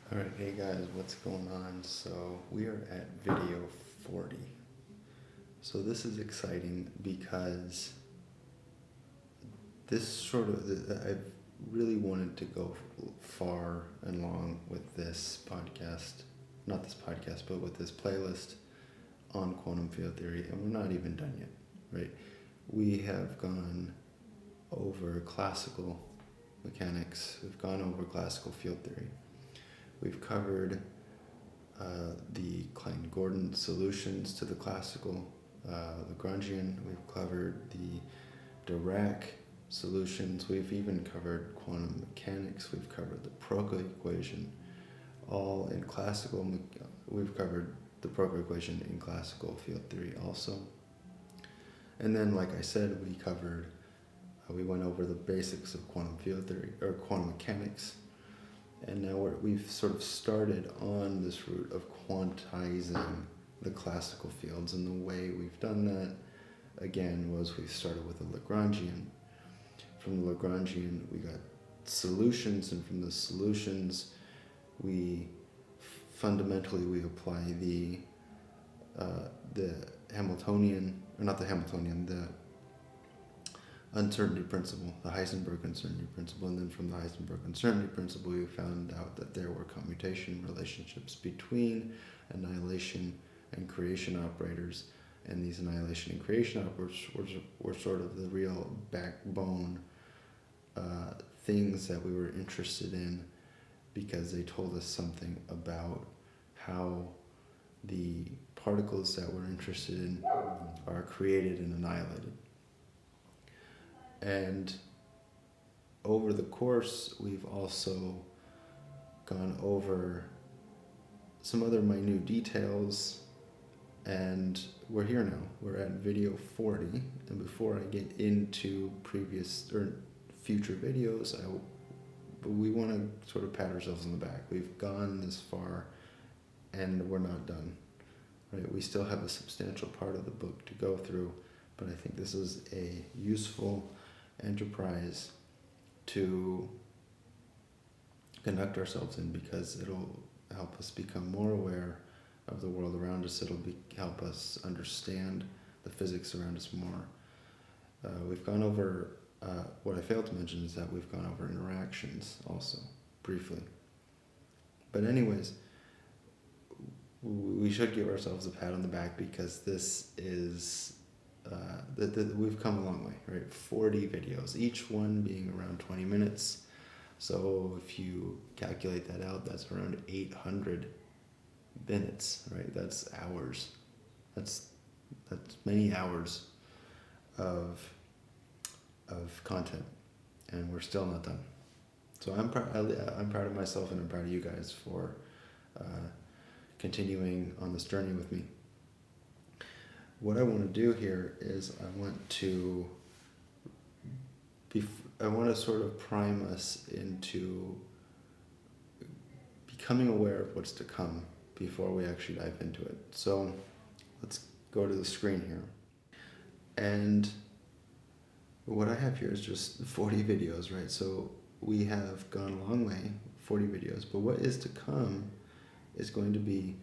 Alright, hey guys, what's going on? So we are at video 40. So this is exciting because I've really wanted to go far and long with this podcast, not this podcast, but with this playlist on quantum field theory, and we're not even done yet, right? We have gone over classical mechanics, we've gone over classical field theory. We've covered the Klein-Gordon solutions to the classical Lagrangian. We've covered the Dirac solutions. We've even covered quantum mechanics. We've covered the Procol equation, all in classical. We've covered the Procol equation in classical field theory also. And then, like I said, we went over the basics of quantum field theory, or quantum mechanics. And now we've sort of started on this route of quantizing the classical fields. And the way we've done that, again, was we started with a Lagrangian. From the Lagrangian, we got solutions, and from the solutions, we apply the Hamiltonian, or not the Hamiltonian, the uncertainty principle, the Heisenberg uncertainty principle, and then from the Heisenberg uncertainty principle we found out that there were commutation relationships between annihilation and creation operators, and these annihilation and creation operators were sort of the real backbone things that we were interested in, because they told us something about how the particles that we're interested in are created and annihilated. And over the course, we've also gone over some other minute details, and we're here now. We're at video 40, and before I get into previous or future videos, we want to sort of pat ourselves on the back. We've gone this far, and we're not done. Right? We still have a substantial part of the book to go through, but I think this is a useful enterprise to conduct ourselves in, because it'll help us become more aware of the world around us. It'll help us understand the physics around us more. We've gone over, what I failed to mention is that we've gone over interactions also, briefly. But anyways, we should give ourselves a pat on the back, because this is we've come a long way, right? 40 videos, each one being around 20 minutes. So if you calculate that out, that's around 800 minutes, right? That's hours. That's many hours of content, and we're still not done. So I'm proud of myself, and I'm proud of you guys for continuing on this journey with me. What I want to do here is I want to sort of prime us into becoming aware of what's to come before we actually dive into it. So let's go to the screen here. And what I have here is just 40 videos, right? So we have gone a long way, 40 videos, but what is to come is going to be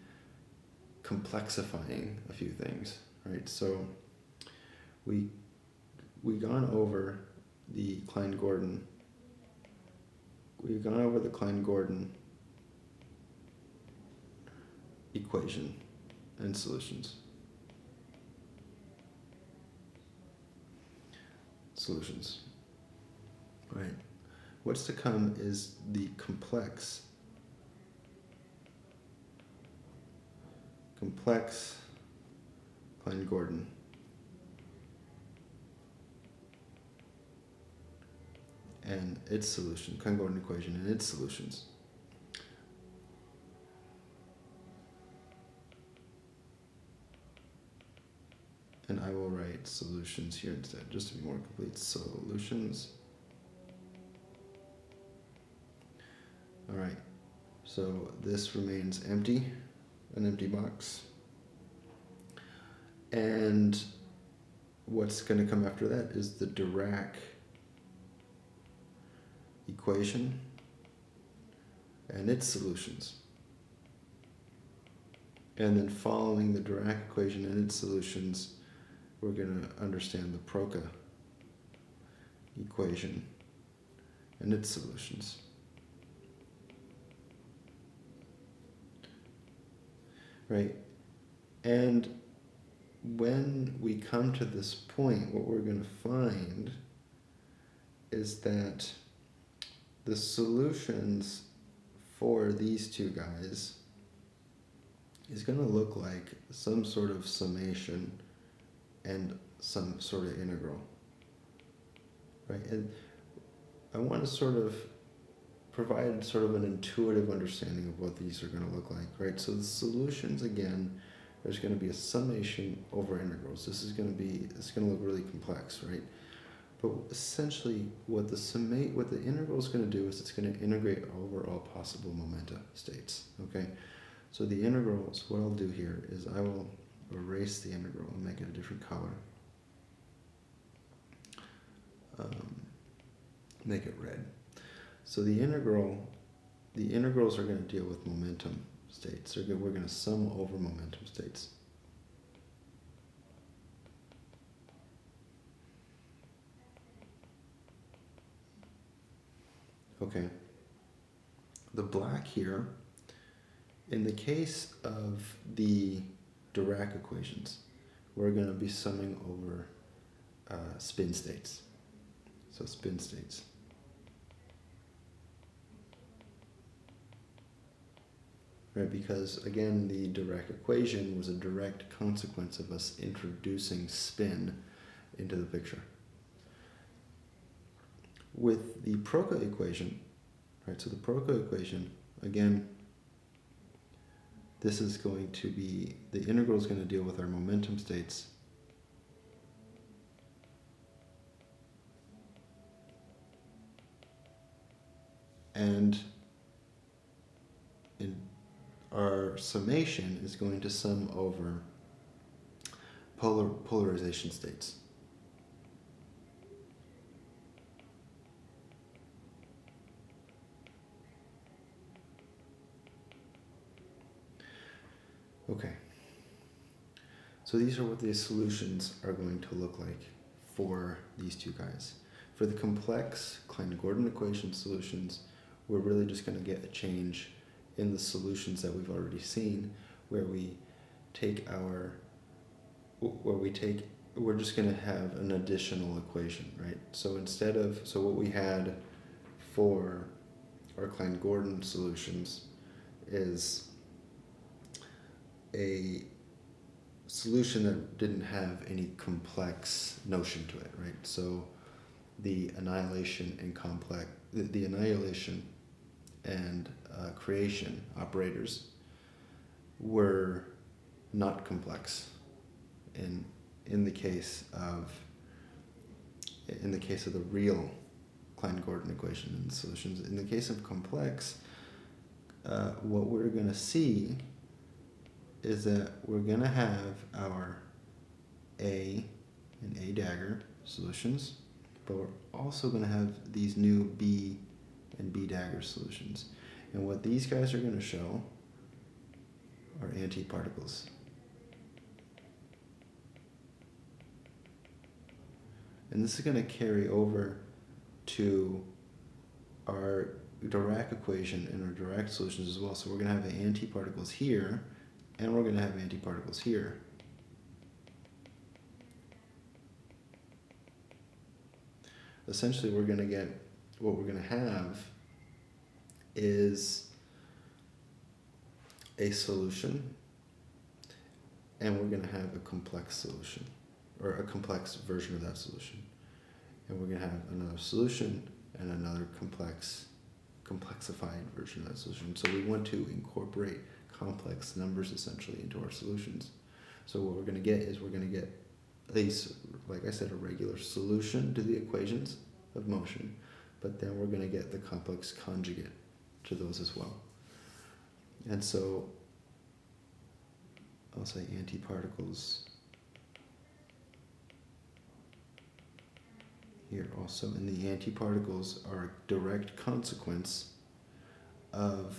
complexifying a few things. Right, so we've gone over the Klein-Gordon. We've gone over the Klein-Gordon equation and solutions. Right. What's to come is the complex Klein-Gordon and its solution, Klein-Gordon equation and its solutions. And I will write solutions here instead, just to be more complete. Solutions. All right, so this remains empty, an empty box. And what's going to come after that is the Dirac equation and its solutions. And then following the Dirac equation and its solutions, we're going to understand the Proca equation and its solutions. Right? And when we come to this point, what we're going to find is that the solutions for these two guys is going to look like some sort of summation and some sort of integral, right? And I want to sort of provide sort of an intuitive understanding of what these are going to look like, right? So the solutions, again, there's going to be a summation over integrals. It's going to look really complex, right? But essentially, what the integral is going to do is it's going to integrate over all possible momenta states, okay? So the integrals, what I'll do here is I will erase the integral and make it a different color. Make it red. So the integrals are going to deal with momentum states. We're going to sum over momentum states. Okay. The black here, in the case of the Dirac equations, we're going to be summing over spin states. So spin states. Right, because again, the Dirac equation was a direct consequence of us introducing spin into the picture. With the Proca equation, right, so the Proca equation, again, this is going to be, the integral is going to deal with our momentum states. And our summation is going to sum over polarization states. Okay. So these are what the solutions are going to look like for these two guys. For the complex Klein-Gordon equation solutions, we're really just going to get a change in the solutions that we've already seen, where we're just going to have an additional equation, right? So what we had for our Klein-Gordon solutions is a solution that didn't have any complex notion to it, right? So the annihilation and creation operators were not complex in the case of the real Klein-Gordon equation and solutions. In the case of complex, what we're going to see is that we're going to have our A and A dagger solutions, but we're also going to have these new B and B dagger solutions. And what these guys are going to show are antiparticles. And this is going to carry over to our Dirac equation and our Dirac solutions as well. So we're going to have the antiparticles here, and we're going to have antiparticles here. Essentially, what we're going to have is a solution, and we're going to have a complex solution, or a complex version of that solution. And we're going to have another solution and another complexified version of that solution. So we want to incorporate complex numbers essentially into our solutions. So what we're going to get is like I said, a regular solution to the equations of motion, but then we're going to get the complex conjugate to those as well. And so I'll say antiparticles here also, and the antiparticles are a direct consequence of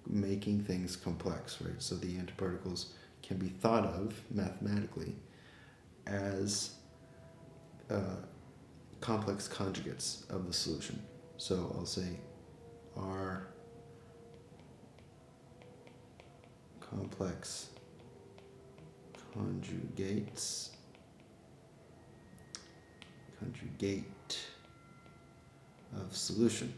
making things complex, right? So the antiparticles can be thought of mathematically as complex conjugates of the solution. So I'll say are complex conjugate of solution.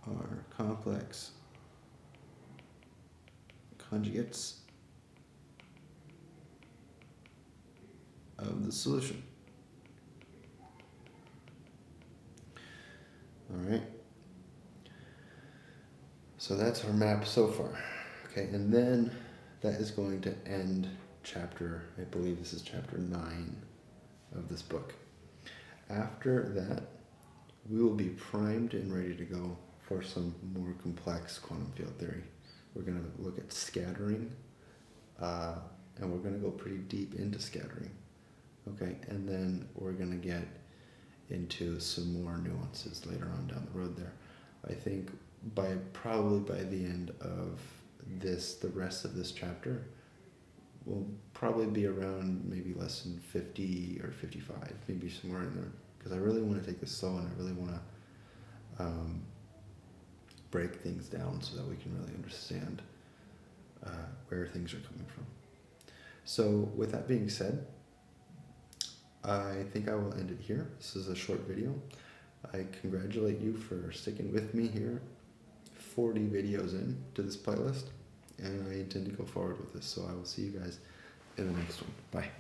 Are complex conjugates of the solution. All right. So that's our map so far. Okay, and then that is going to end chapter, I believe this is chapter 9 of this book. After that, we will be primed and ready to go for some more complex quantum field theory. We're going to look at scattering, and we're going to go pretty deep into scattering. Okay, and then we're going to get into some more nuances later on down the road there. I think probably by the end of the rest of this chapter will probably be around maybe less than 50 or 55, maybe somewhere in there. Because I really want to take this slow and I really want to break things down so that we can really understand where things are coming from. So with that being said, I think I will end it here. This is a short video. I congratulate you for sticking with me here, 40 videos in to this playlist, and I intend to go forward with this. So I will see you guys in the next one. Bye.